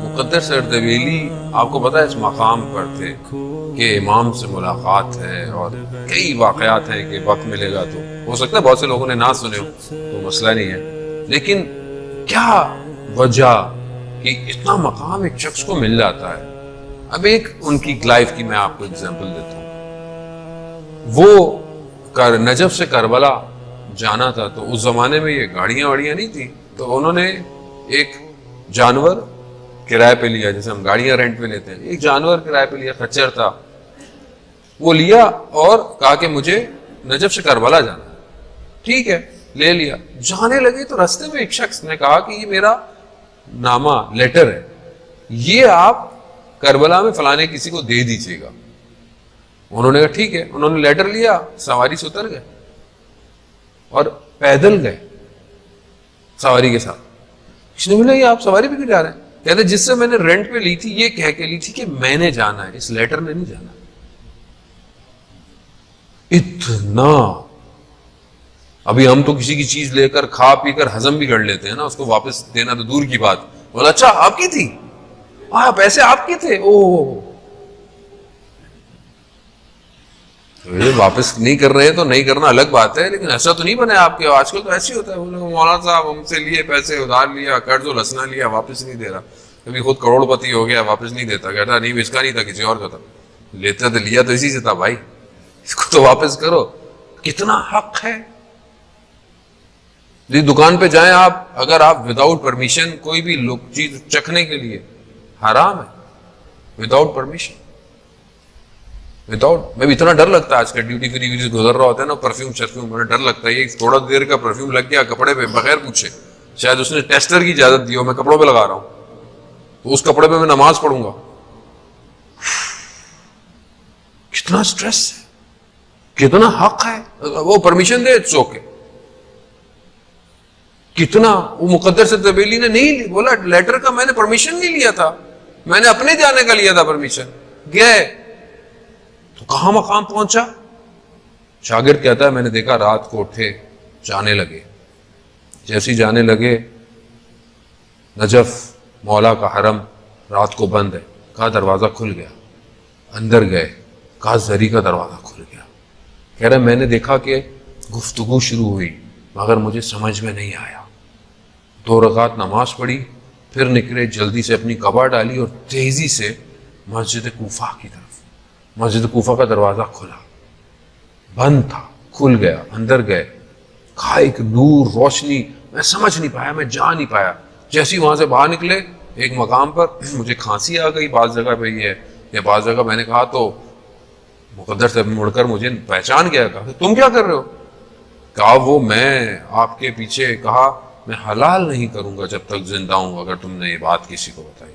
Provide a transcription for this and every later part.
مقدر سر اردبیلی آپ کو پتا ہے اس مقام پر تھے کہ امام سے ملاقات ہے اور کئی واقعات ہیں کہ وقت ملے گا تو ہو سکتا ہے بہت سے لوگوں نے نہ سنے ہو تو مسئلہ نہیں ہے، لیکن کیا وجہ کہ اتنا مقام ایک شخص کو مل جاتا ہے۔ اب ایک ان کی لائف کی میں آپ کو اگزامپل دیتا ہوں۔ وہ نجف سے کربلا جانا تھا تو اس زمانے میں یہ گاڑیاں واڑیاں نہیں تھی، تو انہوں نے ایک جانور کرائے پہ لیا، جیسے ہم گاڑیاں رینٹ پہ لیتے ہیں، ایک جانور کرائے پہ لیا، خچر تھا، وہ لیا اور کہا کہ مجھے نجف سے کربلا جانا ہے۔ ٹھیک ہے، لے لیا، جانے لگے تو رستے میں ایک شخص نے کہا کہ یہ میرا نامہ لیٹر ہے، یہ آپ کربلا میں فلانے کسی کو دے دیجیے گا۔ انہوں نے کہا ٹھیک ہے، انہوں نے لیٹر لیا، سواری سے اتر گئے اور پیدل گئے سواری کے ساتھ۔ اس نے بولا یہ آپ سواری پہ کیوں جا رہے ہیں؟ کہتے جس سے میں نے رینٹ پہ لی تھی یہ کہہ کے لی تھی کہ میں نے جانا ہے، اس لیٹر نے نہیں جانا۔ اتنا ابھی ہم تو کسی کی چیز لے کر کھا پی کر ہضم بھی کر لیتے ہیں نا، اس کو واپس دینا تو دور کی بات۔ بولا اچھا آپ کی تھی، پیسے آپ کے تھے، یہ واپس نہیں کر رہے تو نہیں کرنا الگ بات ہے، لیکن ایسا تو نہیں بنے آپ کے۔ آج کل تو ایسے ہی ہوتا ہے، مولانا صاحب ہم سے لیے پیسے، ادھار لیا، قرض و لسنا لیا، واپس نہیں دے رہا۔ کبھی خود کروڑ پتی ہو گیا، واپس نہیں دیتا، کہتا نہیں اس کا نہیں تھا، کسی اور کا تھا۔ لیتا تو لیا تو اسی سے تھا بھائی، اس کو تو واپس کرو۔ کتنا حق ہے۔ جی دکان پہ جائیں آپ، اگر آپ وداؤٹ پرمیشن کوئی بھی چیز چکھنے کے لیے، حرام ہے وداؤٹ پرمیشن۔ میں بھی اتنا ڈر لگتا ہے آج کل ڈیوٹی فری گزر رہا ہوتا ہے نا، پرفیوم شرفیوم، مجھے ڈر لگتا ہے یہ تھوڑا دیر کا پرفیوم لگ گیا کپڑے پہ بغیر پوچھے، شاید اس نے ٹیسٹر کی اجازت دی ہو، میں کپڑوں پہ لگا رہا ہوں تو اس کپڑے پہ میں نماز پڑھوں گا۔ کتنا سٹریس ہے، کتنا حق ہے، وہ پرمیشن دے اٹس اوکے۔ کتنا وہ مقدر سے تبیلی نے نہیں بولا لیٹر کا میں نے پرمیشن نہیں لیا تھا، میں نے اپنے جانے کا لیا تھا پرمیشن، گئے تو کہاں مقام پہنچا۔ شاگرد کہتا ہے میں نے دیکھا رات کو اٹھے جانے لگے، جیسے جانے لگے نجف مولا کا حرم رات کو بند ہے، کہا دروازہ کھل گیا، اندر گئے، کہا زری کا دروازہ کھل گیا۔ کہہ رہا میں نے دیکھا کہ گفتگو شروع ہوئی مگر مجھے سمجھ میں نہیں آیا، 2 رکعت نماز پڑھی، پھر نکلے، جلدی سے اپنی قبا ڈالی اور تیزی سے مسجد کوفہ کی طرف۔ مسجد کوفہ کا دروازہ کھلا، بند تھا، کھل گیا، اندر گئے، کہا ایک نور روشنی، میں سمجھ نہیں پایا، میں جا نہیں پایا۔ جیسے ہی وہاں سے باہر نکلے ایک مقام پر مجھے کھانسی آ گئی، بعض جگہ پہ یہ ہے یا بعض جگہ میں نے کہا تو مقدر سے مڑ کر مجھے پہچان گیا، کہا تم کیا کر رہے ہو؟ کہا وہ میں آپ کے پیچھے، کہا میں حلال نہیں کروں گا جب تک زندہ ہوں اگر تم نے یہ بات کسی کو بتائی۔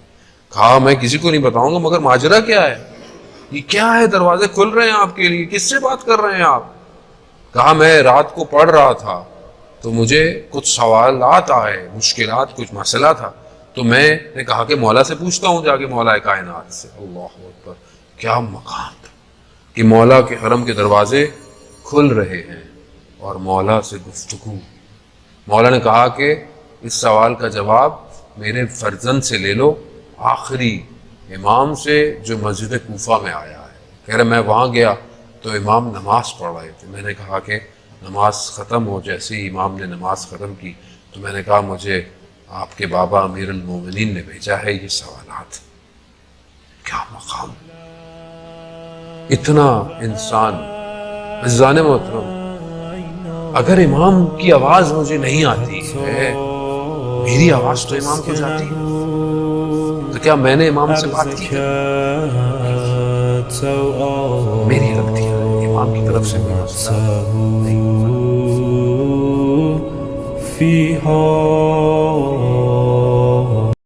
کہا میں کسی کو نہیں بتاؤں گا، مگر ماجرا کیا ہے، یہ کیا ہے، دروازے کھل رہے ہیں آپ کے لیے، کس سے بات کر رہے ہیں آپ؟ کہا میں رات کو پڑھ رہا تھا تو مجھے کچھ سوالات آئے، مشکلات، کچھ مسئلہ تھا، تو میں نے کہا کہ مولا سے پوچھتا ہوں جا کے، مولا کائنات سے۔ اللہ اکبر، کیا مقام تھا کہ مولا کے حرم کے دروازے کھل رہے ہیں اور مولا سے گفتگو۔ مولا نے کہا کہ اس سوال کا جواب میرے فرزند سے لے لو، آخری امام سے جو مسجد کوفہ میں آیا ہے۔ کہہ رہے میں وہاں گیا تو امام نماز پڑھ رہے تھے، میں نے کہا کہ نماز ختم ہو، جیسے ہی امام نے نماز ختم کی تو میں نے کہا مجھے آپ کے بابا امیر المومنین نے بھیجا ہے یہ سوالات۔ کیا مقام، اتنا انسان۔ عزیزان محترم، اگر امام کی آواز مجھے نہیں آتی ہے، میری آواز تو امام کو جاتی ہے، تو کیا میں نے امام سے بات کی؟ میری غلطی ہے، امام کی طرف سے کوئی مسئلہ نہیں۔